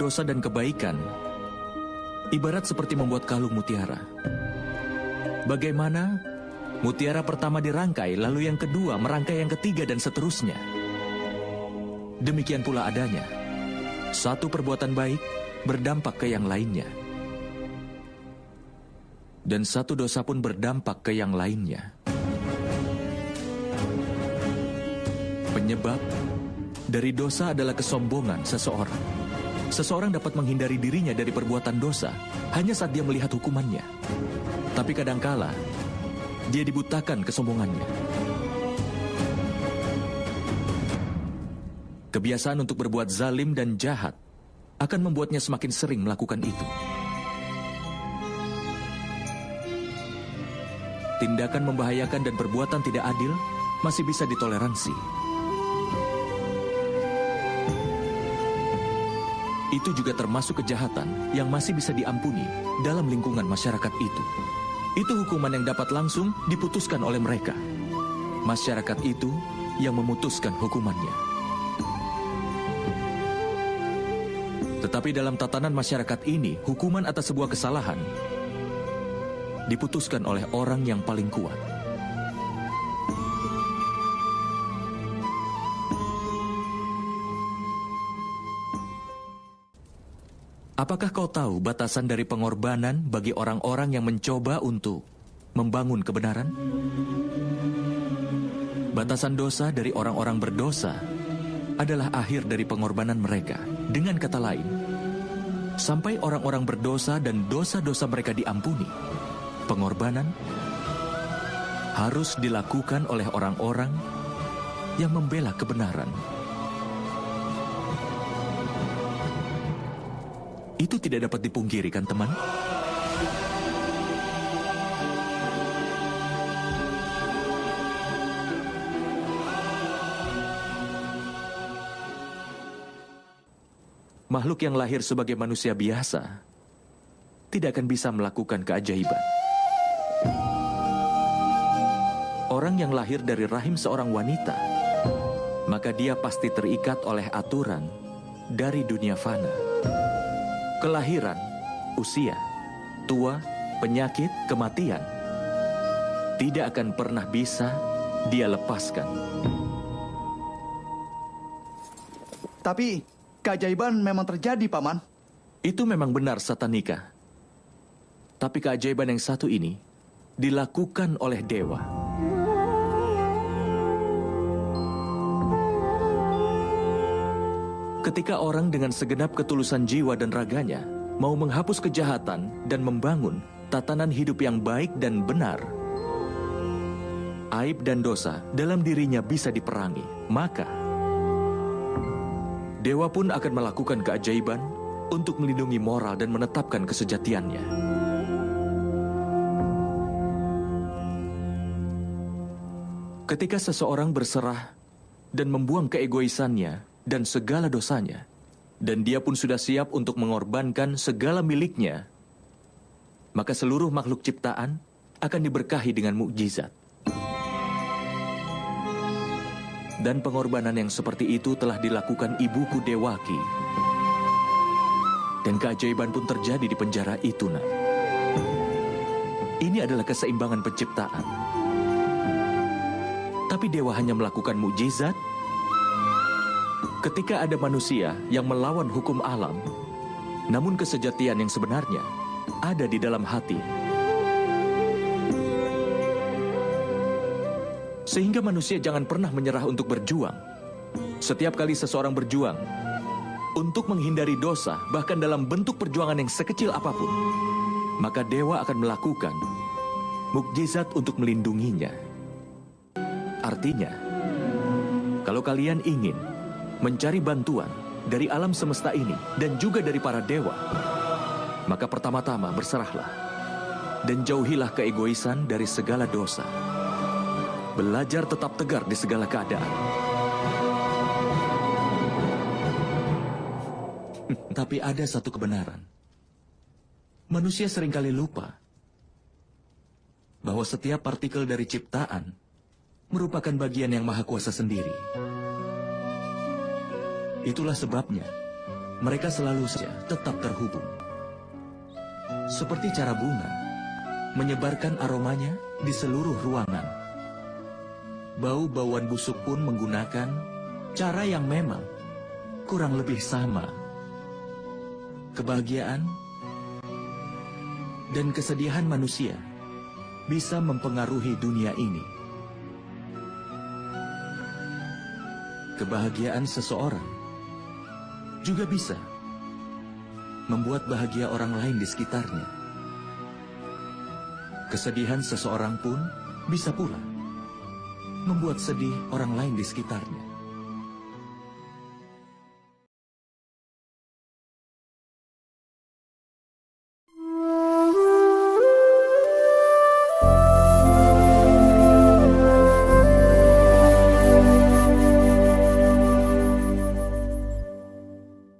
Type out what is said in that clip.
dosa dan kebaikan ibarat seperti membuat kalung mutiara. Bagaimana mutiara pertama dirangkai, lalu yang kedua merangkai yang ketiga dan seterusnya. Demikian pula adanya. Satu perbuatan baik berdampak ke yang lainnya. Dan satu dosa pun berdampak ke yang lainnya. Penyebab dari dosa adalah kesombongan seseorang. Seseorang dapat menghindari dirinya dari perbuatan dosa hanya saat dia melihat hukumannya. Tapi kadangkala dia dibutakan kesombongannya. Kebiasaan untuk berbuat zalim dan jahat akan membuatnya semakin sering melakukan itu. Tindakan membahayakan dan perbuatan tidak adil masih bisa ditoleransi. Itu juga termasuk kejahatan yang masih bisa diampuni dalam lingkungan masyarakat itu. Itu hukuman yang dapat langsung diputuskan oleh mereka. Masyarakat itu yang memutuskan hukumannya. Tetapi dalam tatanan masyarakat ini, hukuman atas sebuah kesalahan diputuskan oleh orang yang paling kuat. Apakah kau tahu batasan dari pengorbanan bagi orang-orang yang mencoba untuk membangun kebenaran? Batasan dosa dari orang-orang berdosa adalah akhir dari pengorbanan mereka. Dengan kata lain, sampai orang-orang berdosa dan dosa-dosa mereka diampuni, pengorbanan harus dilakukan oleh orang-orang yang membela kebenaran. Itu tidak dapat dipungkiri, kan, teman? Makhluk yang lahir sebagai manusia biasa tidak akan bisa melakukan keajaiban. Orang yang lahir dari rahim seorang wanita, maka dia pasti terikat oleh aturan dari dunia fana. Kelahiran, usia, tua, penyakit, kematian tidak akan pernah bisa dia lepaskan. Tapi keajaiban memang terjadi, Paman. Itu memang benar, Satanika. Tapi keajaiban yang satu ini dilakukan oleh dewa. Ketika orang dengan segenap ketulusan jiwa dan raganya mau menghapus kejahatan dan membangun tatanan hidup yang baik dan benar, aib dan dosa dalam dirinya bisa diperangi. Maka dewa pun akan melakukan keajaiban untuk melindungi moral dan menetapkan kesejatiannya. Ketika seseorang berserah dan membuang keegoisannya dan segala dosanya, dan dia pun sudah siap untuk mengorbankan segala miliknya, maka seluruh makhluk ciptaan akan diberkahi dengan mukjizat. Dan pengorbanan yang seperti itu telah dilakukan ibuku Dewaki. Dan keajaiban pun terjadi di penjara itu, nak. Ini adalah keseimbangan penciptaan. Tapi dewa hanya melakukan mukjizat ketika ada manusia yang melawan hukum alam, namun kesejatian yang sebenarnya ada di dalam hati. Sehingga manusia jangan pernah menyerah untuk berjuang. Setiap kali seseorang berjuang untuk menghindari dosa, bahkan dalam bentuk perjuangan yang sekecil apapun, maka dewa akan melakukan mukjizat untuk melindunginya. Artinya, kalau kalian ingin mencari bantuan dari alam semesta ini dan juga dari para dewa, maka pertama-tama berserahlah dan jauhilah keegoisan dari segala dosa. Belajar tetap tegar di segala keadaan. Tapi ada satu kebenaran. Manusia seringkali lupa bahwa setiap partikel dari ciptaan merupakan bagian yang Maha Kuasa sendiri. Itulah sebabnya mereka selalu saja tetap terhubung. Seperti cara bunga menyebarkan aromanya di seluruh ruangan. Bau-bauan busuk pun menggunakan cara yang memang kurang lebih sama. Kebahagiaan dan kesedihan manusia bisa mempengaruhi dunia ini. Kebahagiaan seseorang juga bisa membuat bahagia orang lain di sekitarnya. Kesedihan seseorang pun bisa pula membuat sedih orang lain di sekitarnya.